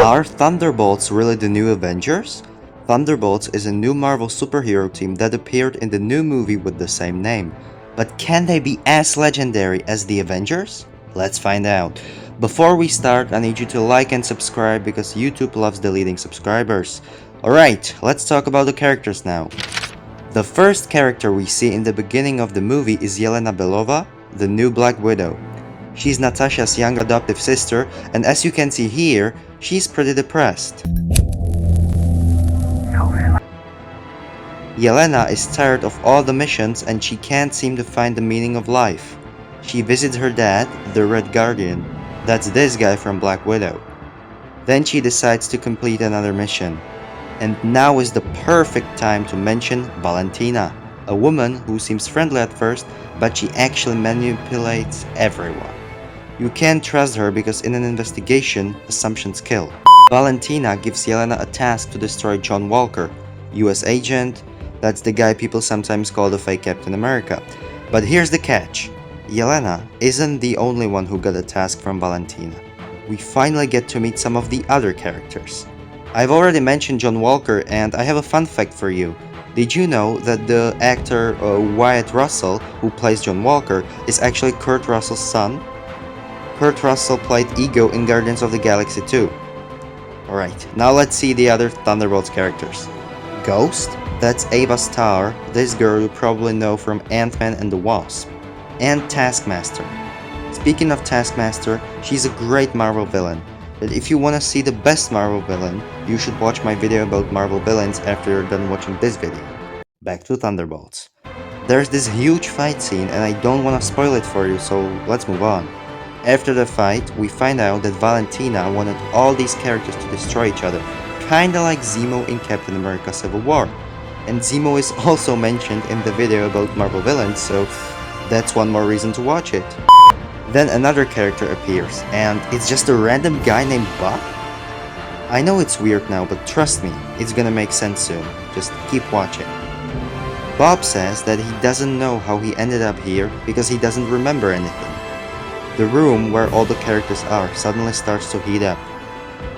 Are Thunderbolts really the new Avengers? Thunderbolts is a new Marvel superhero team that appeared in the new movie with the same name. But can they be as legendary as the Avengers? Let's find out. Before we start, I need you to like and subscribe because YouTube loves deleting subscribers. Alright, let's talk about the characters now. The first character we see in the beginning of the movie is Yelena Belova, the new Black Widow. She's Natasha's young adoptive sister, and as you can see here, she's pretty depressed. Yelena is tired of all the missions and she can't seem to find the meaning of life. She visits her dad, the Red Guardian, that's this guy from Black Widow. Then she decides to complete another mission. And now is the perfect time to mention Valentina, a woman who seems friendly at first, but she actually manipulates everyone. You can't trust her because in an investigation, assumptions kill. Valentina gives Yelena a task to destroy John Walker, US agent, that's the guy people sometimes call the fake Captain America. But here's the catch, Yelena isn't the only one who got a task from Valentina. We finally get to meet some of the other characters. I've already mentioned John Walker and I have a fun fact for you. Did you know that the actor Wyatt Russell, who plays John Walker, is actually Kurt Russell's son? Kurt Russell played Ego in Guardians of the Galaxy 2. Alright, now let's see the other Thunderbolts characters. Ghost? That's Ava Starr, this girl you probably know from Ant-Man and the Wasp. And Taskmaster. Speaking of Taskmaster, she's a great Marvel villain. But if you wanna see the best Marvel villain, you should watch my video about Marvel villains after you're done watching this video. Back to Thunderbolts. There's this huge fight scene and I don't wanna spoil it for you, so let's move on. After the fight, we find out that Valentina wanted all these characters to destroy each other, kinda like Zemo in Captain America Civil War. And Zemo is also mentioned in the video about Marvel villains, so that's one more reason to watch it. Then another character appears, and it's just a random guy named Bob? I know it's weird now, but trust me, it's gonna make sense soon. Just keep watching. Bob says that he doesn't know how he ended up here because he doesn't remember anything. The room where all the characters are suddenly starts to heat up.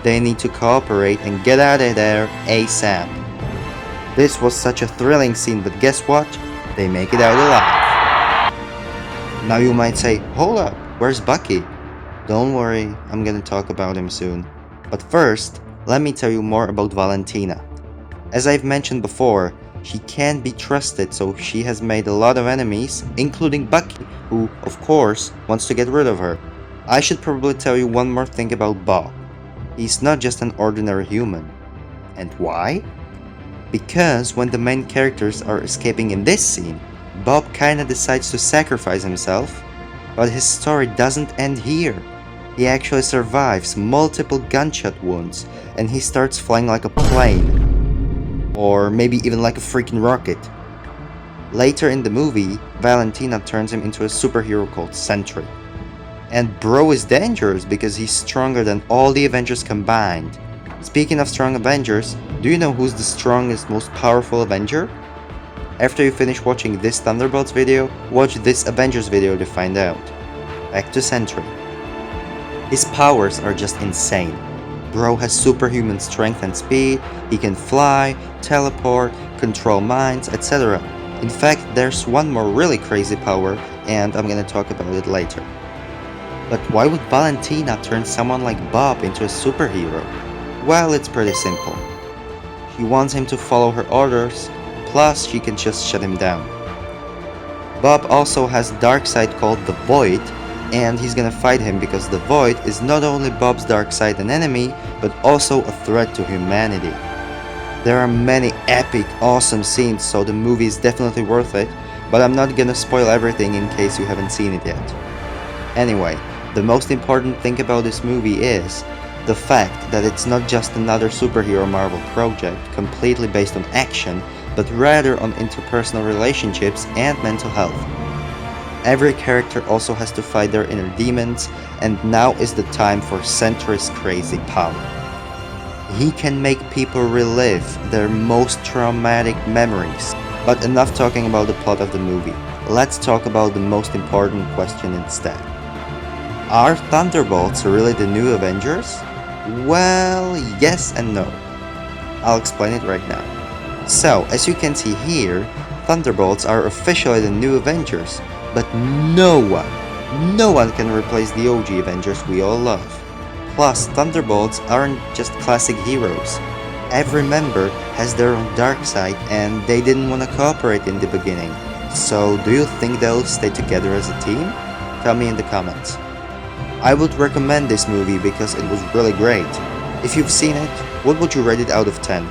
They need to cooperate and get out of there ASAP. This was such a thrilling scene, but guess what? They make it out alive. Now you might say, hold up, where's Bucky? Don't worry, I'm gonna talk about him soon. But first, let me tell you more about Valentina. As I've mentioned before, she can't be trusted, so she has made a lot of enemies, including Bucky, who, of course, wants to get rid of her. I should probably tell you one more thing about Bob. He's not just an ordinary human. And why? Because when the main characters are escaping in this scene, Bob kinda decides to sacrifice himself, but his story doesn't end here. He actually survives multiple gunshot wounds and he starts flying like a plane. Or maybe even like a freaking rocket. Later in the movie, Valentina turns him into a superhero called Sentry. And bro is dangerous because he's stronger than all the Avengers combined. Speaking of strong Avengers, do you know who's the strongest, most powerful Avenger? After you finish watching this Thunderbolts video, watch this Avengers video to find out. Back to Sentry. His powers are just insane. Bro has superhuman strength and speed, he can fly, teleport, control minds, etc. In fact, there's one more really crazy power, and I'm gonna talk about it later. But why would Valentina turn someone like Bob into a superhero? Well, it's pretty simple. She wants him to follow her orders, plus she can just shut him down. Bob also has a dark side called the Void, and he's gonna fight him because the Void is not only Bob's dark side and enemy, but also a threat to humanity. There are many epic, awesome scenes, so the movie is definitely worth it, but I'm not gonna spoil everything in case you haven't seen it yet. Anyway, the most important thing about this movie is the fact that it's not just another superhero Marvel project completely based on action, but rather on interpersonal relationships and mental health. Every character also has to fight their inner demons, and now is the time for Sentry's crazy power. He can make people relive their most traumatic memories. But enough talking about the plot of the movie. Let's talk about the most important question instead. Are Thunderbolts really the new Avengers? Well, yes and no. I'll explain it right now. So, as you can see here, Thunderbolts are officially the new Avengers, but no one can replace the OG Avengers we all love. Plus, Thunderbolts aren't just classic heroes. Every member has their own dark side and they didn't want to cooperate in the beginning. So, do you think they'll stay together as a team? Tell me in the comments. I would recommend this movie because it was really great. If you've seen it, what would you rate it out of 10?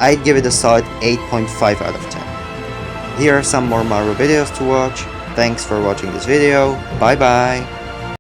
I'd give it a solid 8.5 out of 10. Here are some more Marvel videos to watch. Thanks for watching this video. Bye bye.